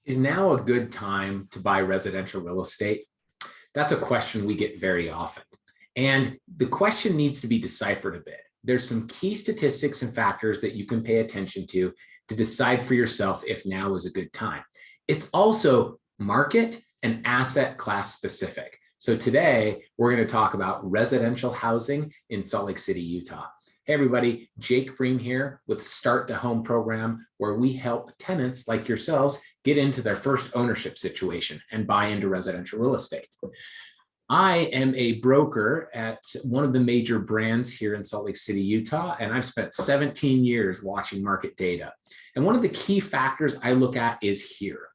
Is now a good time to buy residential real estate? That's a question we get very often. And the question needs to be deciphered a bit. There's some key statistics and factors that you can pay attention to decide for yourself if now is a good time. It's also market and asset class specific. So today we're going to talk about residential housing in Salt Lake City, Utah. Hey everybody, Jake Bream here with Start to Home program, where we help tenants like yourselves get into their first ownership situation and buy into residential real estate. I am a broker at one of the major brands here in Salt Lake City, Utah, and I've spent 17 years watching market data. And one of the key factors I look at is here.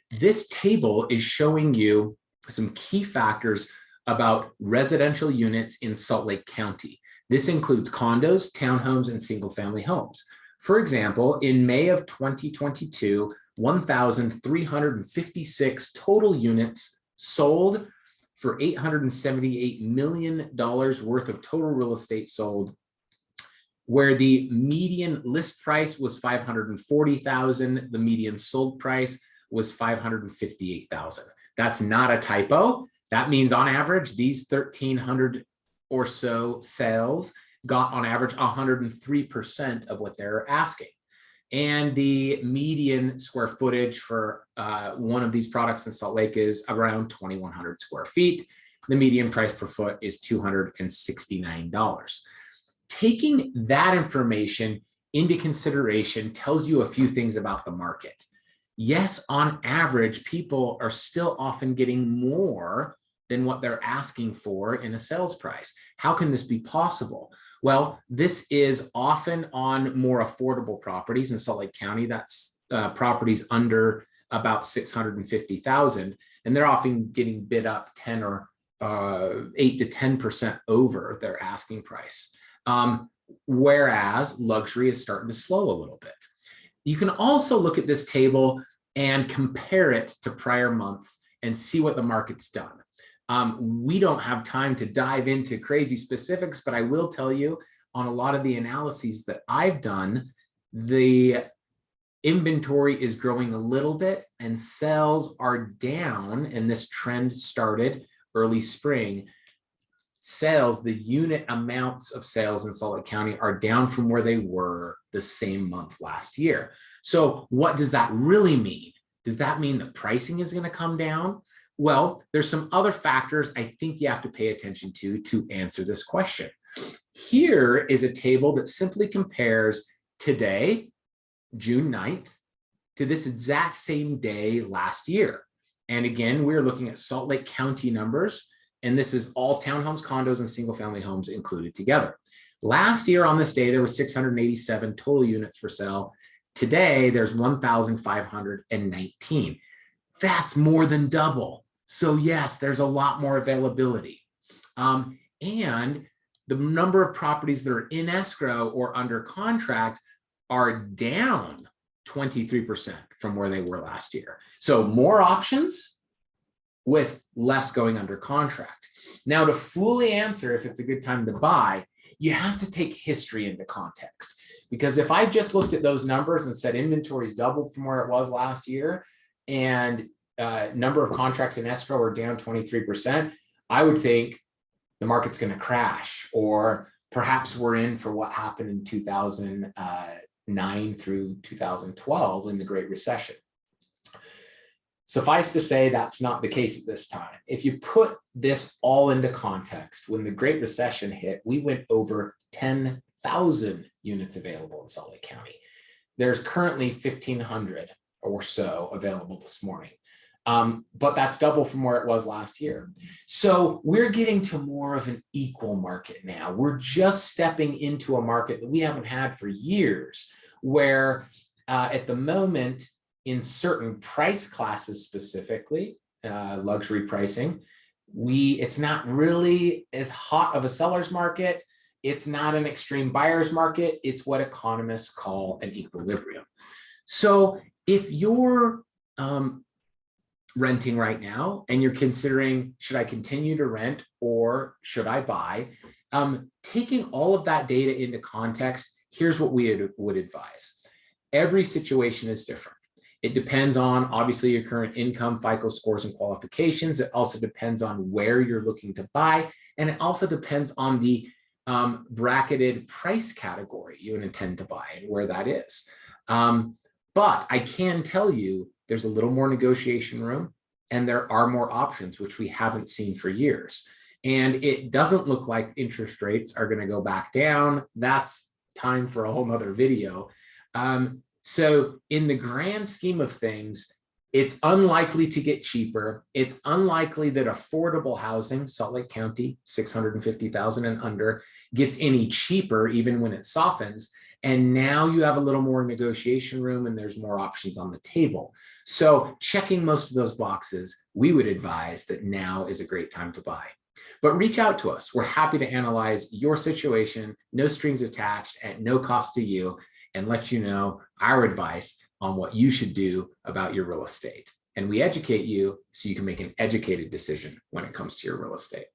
This table is showing you some key factors about residential units in Salt Lake County. This includes condos, townhomes, and single-family homes. For example, in May of 2022, 1,356 total units sold for $878 million worth of total real estate sold, where the median list price was $540,000, the median sold price was $558,000. That's not a typo. That means on average, these 1,300 or so sales got on average 103% of what they're asking. And the median square footage for one of these products in Salt Lake is around 2,100 square feet. The median price per foot is $269. Taking that information into consideration tells you a few things about the market. Yes, on average, people are still often getting more than what they're asking for in a sales price. How can this be possible? Well, this is often on more affordable properties in Salt Lake County. That's properties under about $650,000, and they're often getting bid up 10 or 8 to 10% over their asking price. Whereas luxury is starting to slow a little bit. You can also look at this table and compare it to prior months and see what the market's done. We don't have time to dive into crazy specifics, but I will tell you on a lot of the analyses that I've done, the inventory is growing a little bit and sales are down, and this trend started early spring. Sales, the unit amounts of sales in Salt Lake County are down from where they were the same month last year. So what does that really mean? Does that mean the pricing is going to come down? Well, there's some other factors I think you have to pay attention to answer this question. Here is a table that simply compares today, June 9th, to this exact same day last year. And again, we're looking at Salt Lake County numbers, and this is all townhomes, condos, and single-family homes included together. Last year on this day, there was 687 total units for sale. Today, there's 1,519. That's more than double. So yes, there's a lot more availability. And the number of properties that are in escrow or under contract are down 23% from where they were last year. So more options with less going under contract. Now, to fully answer if it's a good time to buy, you have to take history into context. Because if I just looked at those numbers and said inventory's doubled from where it was last year, and number of contracts in escrow are down 23%, I would think the market's going to crash, or perhaps we're in for what happened in 2009 through 2012 in the Great Recession. Suffice to say, that's not the case at this time. If you put this all into context, when the Great Recession hit, we went over 10,000 units available in Salt Lake County. There's currently 1,500 or so available this morning. But that's double from where it was last year. So we're getting to more of an equal market now. We're just stepping into a market that we haven't had for years, where at the moment, in certain price classes specifically, luxury pricing, it's not really as hot of a seller's market. It's not an extreme buyer's market. It's what economists call an equilibrium. So if you're renting right now and you're considering, should I continue to rent or should I buy? Taking all of that data into context, here's what we would advise. Every situation is different. It depends on obviously your current income, FICO scores, and qualifications. It also depends on where you're looking to buy. And it also depends on the bracketed price category you intend to buy and where that is. But I can tell you there's a little more negotiation room and there are more options, which we haven't seen for years. And it doesn't look like interest rates are going to go back down. That's time for a whole nother video. So in the grand scheme of things, it's unlikely to get cheaper. It's unlikely that affordable housing, Salt Lake County, 650,000 and under, gets any cheaper even when it softens. And now you have a little more negotiation room and there's more options on the table. So checking most of those boxes, we would advise that now is a great time to buy. But reach out to us. We're happy to analyze your situation, no strings attached, at no cost to you, and let you know our advice on what you should do about your real estate. And we educate you so you can make an educated decision when it comes to your real estate.